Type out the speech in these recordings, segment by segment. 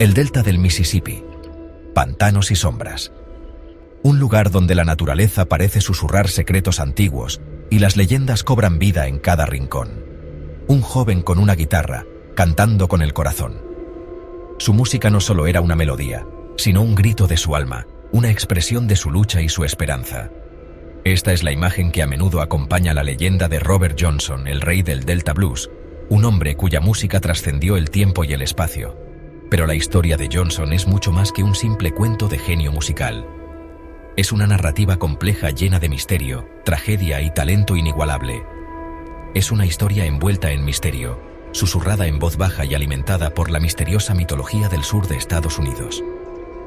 El delta del Mississippi. Pantanos y sombras. Un lugar donde la naturaleza parece susurrar secretos antiguos y las leyendas cobran vida en cada rincón. Un joven con una guitarra, cantando con el corazón. Su música no solo era una melodía, sino un grito de su alma, una expresión de su lucha y su esperanza. Esta es la imagen que a menudo acompaña la leyenda de Robert Johnson, el rey del Delta Blues, un hombre cuya música trascendió el tiempo y el espacio. Pero la historia de Johnson es mucho más que un simple cuento de genio musical. Es una narrativa compleja llena de misterio, tragedia y talento inigualable. Es una historia envuelta en misterio, susurrada en voz baja y alimentada por la misteriosa mitología del sur de Estados Unidos.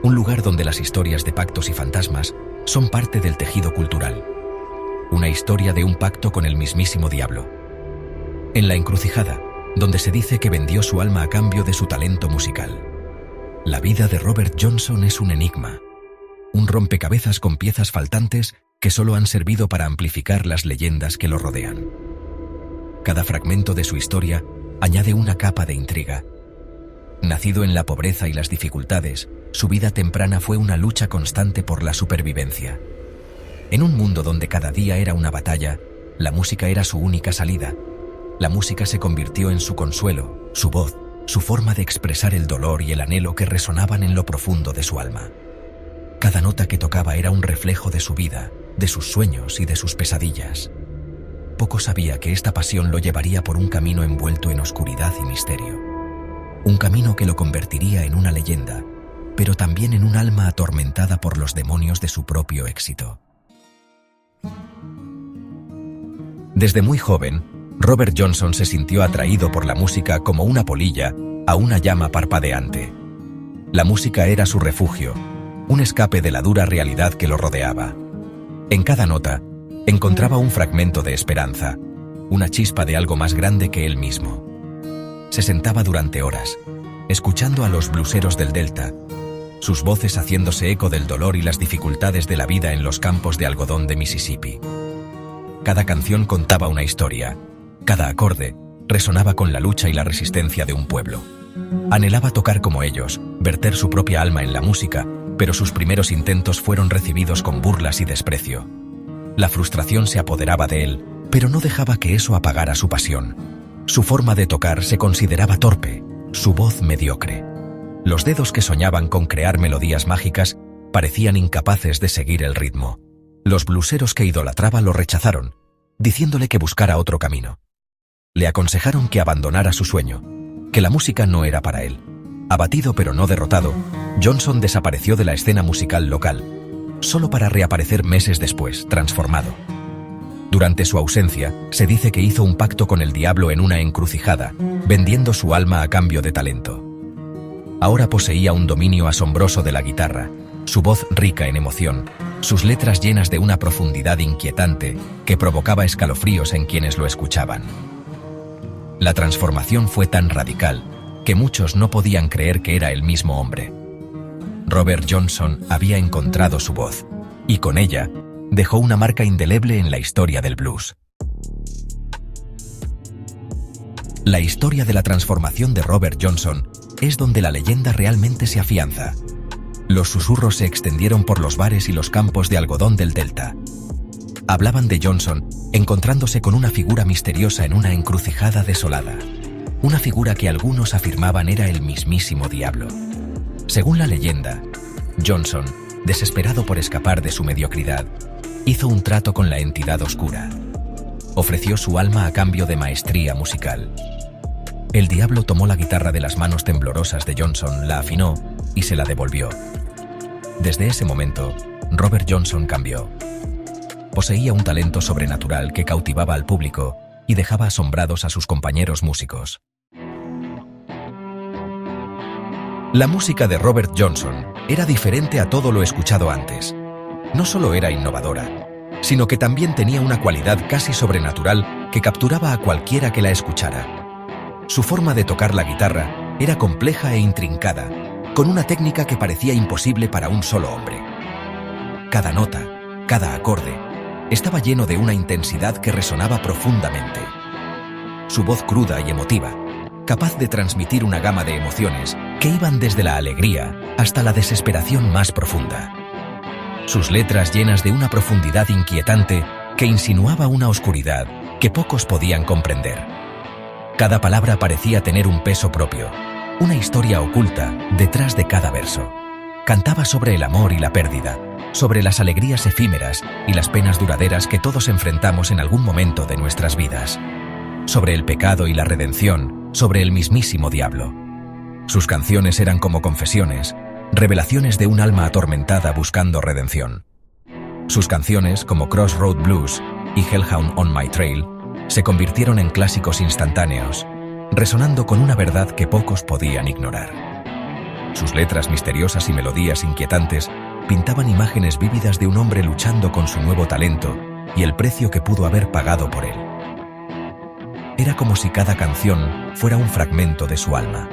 Un lugar donde las historias de pactos y fantasmas son parte del tejido cultural. Una historia de un pacto con el mismísimo diablo. En la encrucijada, donde se dice que vendió su alma a cambio de su talento musical. La vida de Robert Johnson es un enigma. Un rompecabezas con piezas faltantes que solo han servido para amplificar las leyendas que lo rodean. Cada fragmento de su historia añade una capa de intriga. Nacido en la pobreza y las dificultades, su vida temprana fue una lucha constante por la supervivencia. En un mundo donde cada día era una batalla, la música era su única salida. La música se convirtió en su consuelo, su voz, su forma de expresar el dolor y el anhelo que resonaban en lo profundo de su alma. Cada nota que tocaba era un reflejo de su vida, de sus sueños y de sus pesadillas. Poco sabía que esta pasión lo llevaría por un camino envuelto en oscuridad y misterio. Un camino que lo convertiría en una leyenda, pero también en un alma atormentada por los demonios de su propio éxito. Desde muy joven, Robert Johnson se sintió atraído por la música como una polilla a una llama parpadeante. La música era su refugio, un escape de la dura realidad que lo rodeaba. En cada nota, encontraba un fragmento de esperanza, una chispa de algo más grande que él mismo. Se sentaba durante horas, escuchando a los blueseros del Delta, sus voces haciéndose eco del dolor y las dificultades de la vida en los campos de algodón de Mississippi. Cada canción contaba una historia, cada acorde resonaba con la lucha y la resistencia de un pueblo. Anhelaba tocar como ellos, verter su propia alma en la música, pero sus primeros intentos fueron recibidos con burlas y desprecio. La frustración se apoderaba de él, pero no dejaba que eso apagara su pasión. Su forma de tocar se consideraba torpe, su voz mediocre. Los dedos que soñaban con crear melodías mágicas parecían incapaces de seguir el ritmo. Los blueseros que idolatraba lo rechazaron, diciéndole que buscara otro camino. Le aconsejaron que abandonara su sueño, que la música no era para él. Abatido pero no derrotado, Johnson desapareció de la escena musical local, solo para reaparecer meses después, transformado. Durante su ausencia, se dice que hizo un pacto con el diablo en una encrucijada, vendiendo su alma a cambio de talento. Ahora poseía un dominio asombroso de la guitarra, su voz rica en emoción, sus letras llenas de una profundidad inquietante que provocaba escalofríos en quienes lo escuchaban. La transformación fue tan radical que muchos no podían creer que era el mismo hombre. Robert Johnson había encontrado su voz, y con ella dejó una marca indeleble en la historia del blues. La historia de la transformación de Robert Johnson es donde la leyenda realmente se afianza. Los susurros se extendieron por los bares y los campos de algodón del Delta. Hablaban de Johnson encontrándose con una figura misteriosa en una encrucijada desolada. Una figura que algunos afirmaban era el mismísimo diablo. Según la leyenda, Johnson, desesperado por escapar de su mediocridad, hizo un trato con la entidad oscura. Ofreció su alma a cambio de maestría musical. El diablo tomó la guitarra de las manos temblorosas de Johnson, la afinó y se la devolvió. Desde ese momento, Robert Johnson cambió. Poseía un talento sobrenatural que cautivaba al público y dejaba asombrados a sus compañeros músicos. La música de Robert Johnson era diferente a todo lo escuchado antes. No solo era innovadora, sino que también tenía una cualidad casi sobrenatural que capturaba a cualquiera que la escuchara. Su forma de tocar la guitarra era compleja e intrincada, con una técnica que parecía imposible para un solo hombre. Cada nota, cada acorde, estaba lleno de una intensidad que resonaba profundamente. Su voz cruda y emotiva, capaz de transmitir una gama de emociones que iban desde la alegría hasta la desesperación más profunda. Sus letras llenas de una profundidad inquietante que insinuaba una oscuridad que pocos podían comprender. Cada palabra parecía tener un peso propio, una historia oculta detrás de cada verso. Cantaba sobre el amor y la pérdida, sobre las alegrías efímeras y las penas duraderas que todos enfrentamos en algún momento de nuestras vidas, sobre el pecado y la redención, sobre el mismísimo diablo. Sus canciones eran como confesiones, revelaciones de un alma atormentada buscando redención. Sus canciones, como Crossroad Blues y Hellhound on My Trail, se convirtieron en clásicos instantáneos, resonando con una verdad que pocos podían ignorar. Sus letras misteriosas y melodías inquietantes pintaban imágenes vívidas de un hombre luchando con su nuevo talento y el precio que pudo haber pagado por él. Era como si cada canción fuera un fragmento de su alma.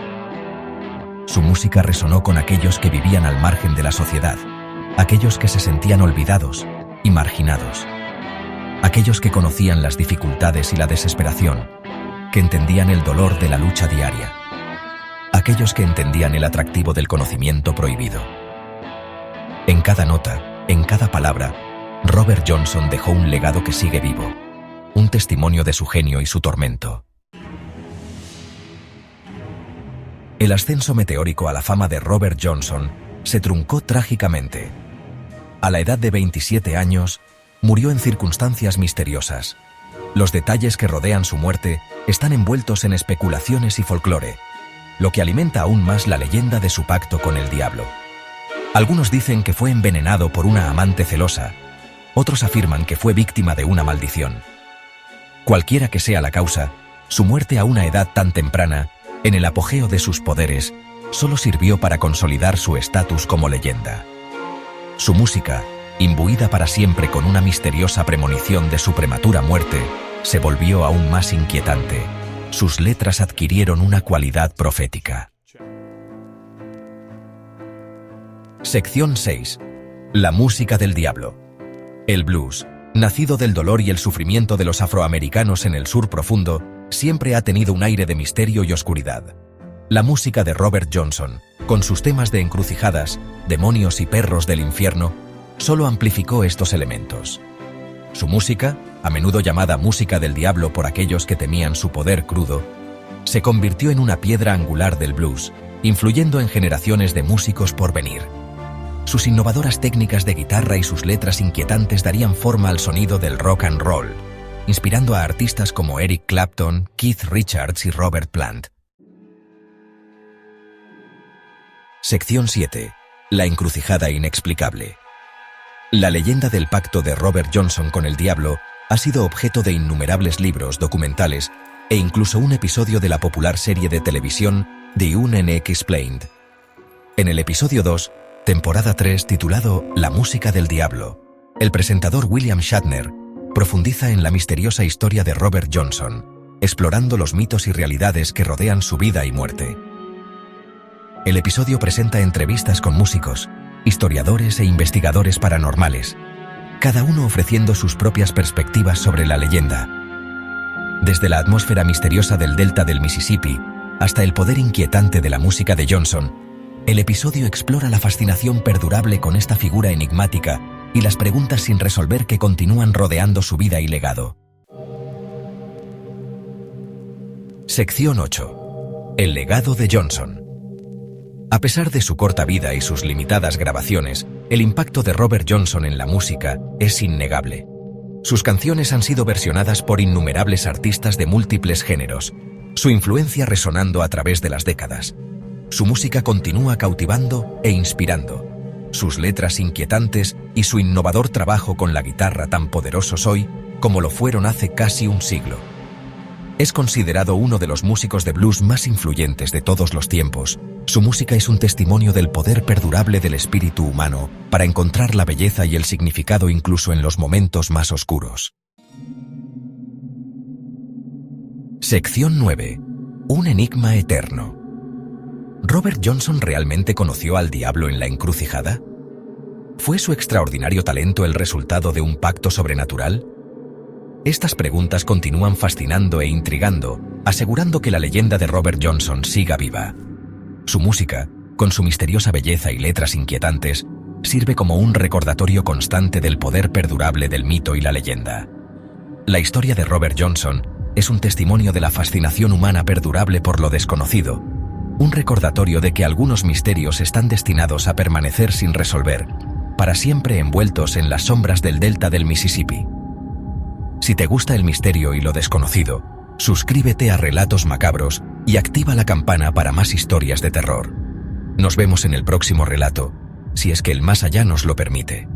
Su música resonó con aquellos que vivían al margen de la sociedad, aquellos que se sentían olvidados y marginados, aquellos que conocían las dificultades y la desesperación, que entendían el dolor de la lucha diaria, aquellos que entendían el atractivo del conocimiento prohibido. En cada nota, en cada palabra, Robert Johnson dejó un legado que sigue vivo, un testimonio de su genio y su tormento. El ascenso meteórico a la fama de Robert Johnson se truncó trágicamente. A la edad de 27 años, murió en circunstancias misteriosas. Los detalles que rodean su muerte están envueltos en especulaciones y folclore, lo que alimenta aún más la leyenda de su pacto con el diablo. Algunos dicen que fue envenenado por una amante celosa, otros afirman que fue víctima de una maldición. Cualquiera que sea la causa, su muerte a una edad tan temprana, en el apogeo de sus poderes, solo sirvió para consolidar su estatus como leyenda. Su música, imbuida para siempre con una misteriosa premonición de su prematura muerte, se volvió aún más inquietante. Sus letras adquirieron una cualidad profética. Sección 6. La música del diablo. El blues, nacido del dolor y el sufrimiento de los afroamericanos en el sur profundo, siempre ha tenido un aire de misterio y oscuridad. La música de Robert Johnson, con sus temas de encrucijadas, demonios y perros del infierno, solo amplificó estos elementos. Su música, a menudo llamada música del diablo por aquellos que temían su poder crudo, se convirtió en una piedra angular del blues, influyendo en generaciones de músicos por venir. Sus innovadoras técnicas de guitarra y sus letras inquietantes darían forma al sonido del rock and roll, inspirando a artistas como Eric Clapton, Keith Richards y Robert Plant. Sección 7. La encrucijada inexplicable. La leyenda del pacto de Robert Johnson con el diablo ha sido objeto de innumerables libros, documentales e incluso un episodio de la popular serie de televisión The Unexplained. En el episodio 2, temporada 3, titulado La música del diablo, el presentador William Shatner profundiza en la misteriosa historia de Robert Johnson, explorando los mitos y realidades que rodean su vida y muerte. El episodio presenta entrevistas con músicos, historiadores e investigadores paranormales, cada uno ofreciendo sus propias perspectivas sobre la leyenda. Desde la atmósfera misteriosa del delta del Mississippi hasta el poder inquietante de la música de Johnson, el episodio explora la fascinación perdurable con esta figura enigmática y las preguntas sin resolver que continúan rodeando su vida y legado. Sección 8. El legado de Johnson. A pesar de su corta vida y sus limitadas grabaciones, el impacto de Robert Johnson en la música es innegable. Sus canciones han sido versionadas por innumerables artistas de múltiples géneros, su influencia resonando a través de las décadas. Su música continúa cautivando e inspirando. Sus letras inquietantes y su innovador trabajo con la guitarra tan poderosos hoy como lo fueron hace casi un siglo. Es considerado uno de los músicos de blues más influyentes de todos los tiempos. Su música es un testimonio del poder perdurable del espíritu humano para encontrar la belleza y el significado incluso en los momentos más oscuros. Sección 9. Un enigma eterno. ¿Robert Johnson realmente conoció al diablo en la encrucijada? ¿Fue su extraordinario talento el resultado de un pacto sobrenatural? Estas preguntas continúan fascinando e intrigando, asegurando que la leyenda de Robert Johnson siga viva. Su música, con su misteriosa belleza y letras inquietantes, sirve como un recordatorio constante del poder perdurable del mito y la leyenda. La historia de Robert Johnson es un testimonio de la fascinación humana perdurable por lo desconocido, un recordatorio de que algunos misterios están destinados a permanecer sin resolver, para siempre envueltos en las sombras del delta del Mississippi. Si te gusta el misterio y lo desconocido, suscríbete a Relatos Macabros y activa la campana para más historias de terror. Nos vemos en el próximo relato, si es que el más allá nos lo permite.